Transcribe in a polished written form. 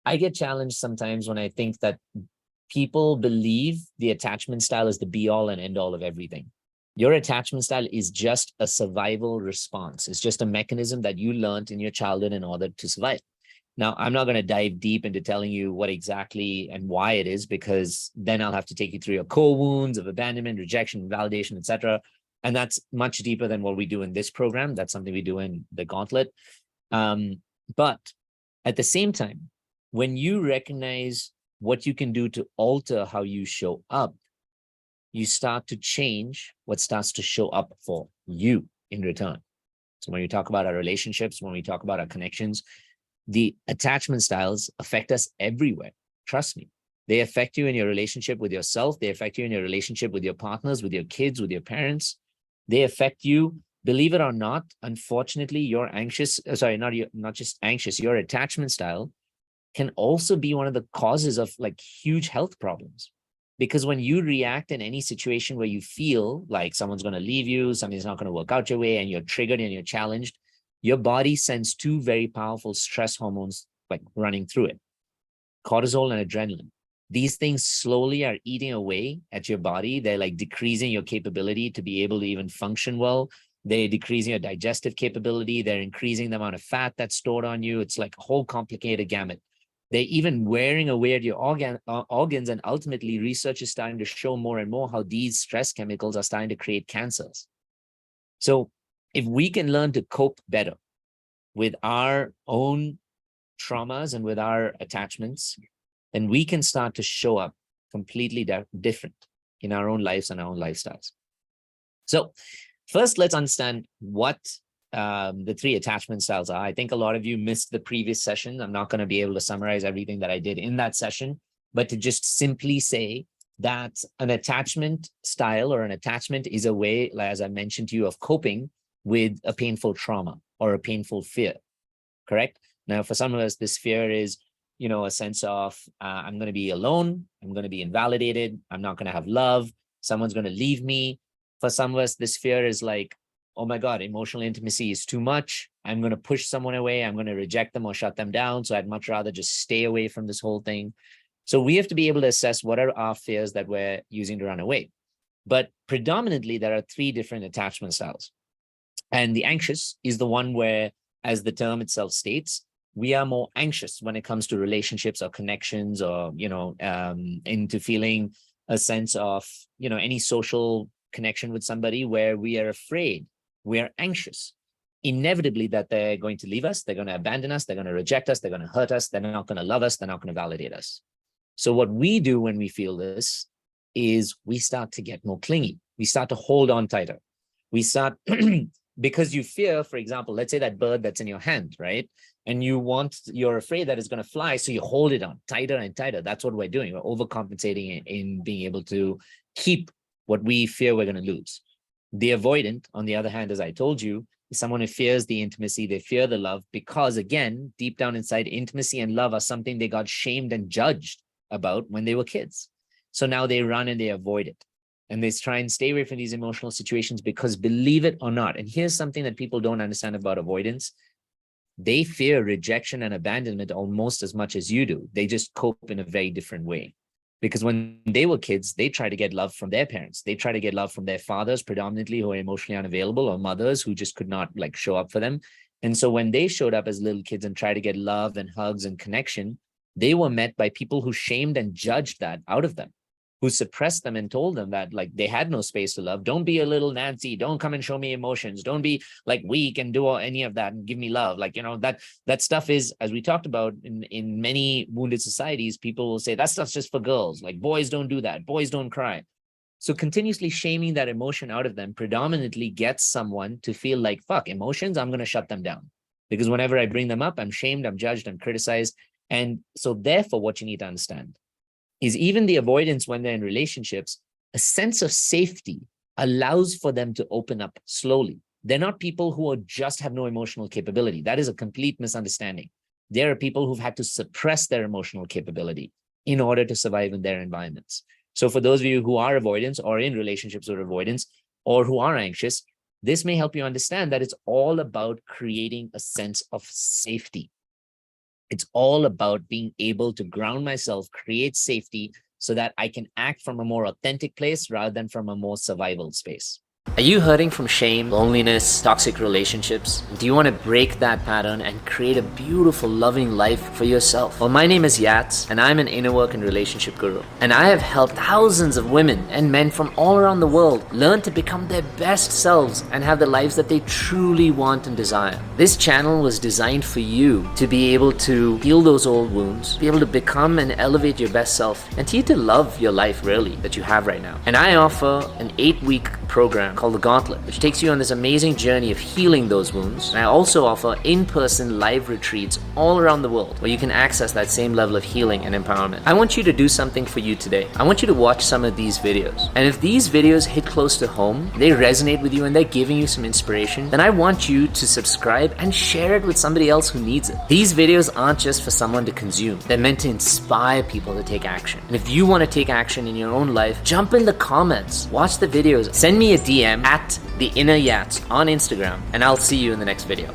I get challenged sometimes when I think that people believe the attachment style is the be all and end all of everything. Your attachment style is just a survival response. It's just a mechanism that you learned in your childhood in order to survive. Now, I'm not going to dive deep into telling you what exactly and why it is, because then I'll have to take you through your core wounds of abandonment, rejection, validation, etc. And that's much deeper than what we do in this program. That's something we do in the Gauntlet. But at the same time, when you recognize what you can do to alter how you show up, you start to change what starts to show up for you in return. So when we talk about our relationships, when we talk about our connections, the attachment styles affect us everywhere. Trust me. They affect you in your relationship with yourself. They affect you in your relationship with your partners, with your kids, with your parents. They affect you, believe it or not. Unfortunately, you're anxious. Sorry, not just anxious. Your attachment style can also be one of the causes of like huge health problems. Because when you react in any situation where you feel like someone's going to leave you, something's not going to work out your way, and you're triggered and you're challenged, your body sends two very powerful stress hormones like running through it, cortisol and adrenaline. These things slowly are eating away at your body. They're like decreasing your capability to be able to even function well. They're decreasing your digestive capability. They're increasing the amount of fat that's stored on you. It's like a whole complicated gamut. They're even wearing away at your organs, and ultimately research is starting to show more and more how these stress chemicals are starting to create cancers. So if we can learn to cope better with our own traumas and with our attachments, then we can start to show up completely different in our own lives and our own lifestyles. So first, let's understand what the three attachment styles are. I think a lot of you missed the previous session. I'm not going to be able to summarize everything that I did in that session, but to just simply say that an attachment style or an attachment is a way, as I mentioned to you, of coping with a painful trauma or a painful fear, correct? Now, for some of us, this fear is, you know, a sense of, I'm going to be alone. I'm going to be invalidated. I'm not going to have love. Someone's going to leave me. For some of us, this fear is like, oh my God, emotional intimacy is too much. I'm going to push someone away. I'm going to reject them or shut them down. So I'd much rather just stay away from this whole thing. So we have to be able to assess what are our fears that we're using to run away. But predominantly, there are three different attachment styles. And the anxious is the one where, as the term itself states, we are more anxious when it comes to relationships or connections, or, you know, into feeling a sense of, you know, any social connection with somebody where we are afraid, we are anxious, inevitably, that they're going to leave us, they're going to abandon us, they're going to reject us, they're going to hurt us, they're not going to love us, they're not going to validate us. So what we do when we feel this is we start to get more clingy. We start to hold on tighter. We start, because you fear, for example, let's say that bird that's in your hand, right? And you're afraid that it's going to fly, so you hold it on tighter and tighter. That's what we're doing. We're overcompensating in being able to keep what we fear we're going to lose. The avoidant, on the other hand, as I told you, is someone who fears the intimacy, they fear the love, because again, deep down inside, intimacy and love are something they got shamed and judged about when they were kids. So now they run and they avoid it. And they try and stay away from these emotional situations because, believe it or not, and here's something that people don't understand about avoidance, they fear rejection and abandonment almost as much as you do. They just cope in a very different way. Because when they were kids, they try to get love from their parents. They try to get love from their fathers, predominantly, who are emotionally unavailable, or mothers who just could not like show up for them. And so when they showed up as little kids and tried to get love and hugs and connection, they were met by people who shamed and judged that out of them, who suppressed them and told them that like they had no space to love. Don't be a little Nancy. Don't come and show me emotions. Don't be like weak and do any of that and give me love. Like, you know, that stuff is, as we talked about in many wounded societies, people will say that stuff's just for girls. Like, boys don't do that. Boys don't cry. So continuously shaming that emotion out of them predominantly gets someone to feel like, fuck, emotions, I'm going to shut them down. Because whenever I bring them up, I'm shamed, I'm judged, I'm criticized. And so therefore, what you need to understand is even the avoidance when they're in relationships, a sense of safety allows for them to open up slowly. They're not people who are just have no emotional capability. That is a complete misunderstanding. There are people who've had to suppress their emotional capability in order to survive in their environments. So for those of you who are avoidance or in relationships with avoidance or who are anxious, this may help you understand that it's all about creating a sense of safety. It's all about being able to ground myself, create safety so that I can act from a more authentic place rather than from a more survival space. Are you hurting from shame, loneliness, toxic relationships? Do you want to break that pattern and create a beautiful, loving life for yourself? Well, my name is Yats, and I'm an inner work and relationship guru. And I have helped thousands of women and men from all around the world learn to become their best selves and have the lives that they truly want and desire. This channel was designed for you to be able to heal those old wounds, be able to become and elevate your best self, and to you to love your life really that you have right now. And I offer an 8-week program called the GAUNTLET, which takes you on this amazing journey of healing those wounds. And I also offer in-person live retreats all around the world where you can access that same level of healing and empowerment. I want you to do something for you today. I want you to watch some of these videos. And if these videos hit close to home, they resonate with you and they're giving you some inspiration, then I want you to subscribe and share it with somebody else who needs it. These videos aren't just for someone to consume. They're meant to inspire people to take action. And if you want to take action in your own life, jump in the comments, watch the videos, send me a DM at the Inner Yats on Instagram, and I'll see you in the next video.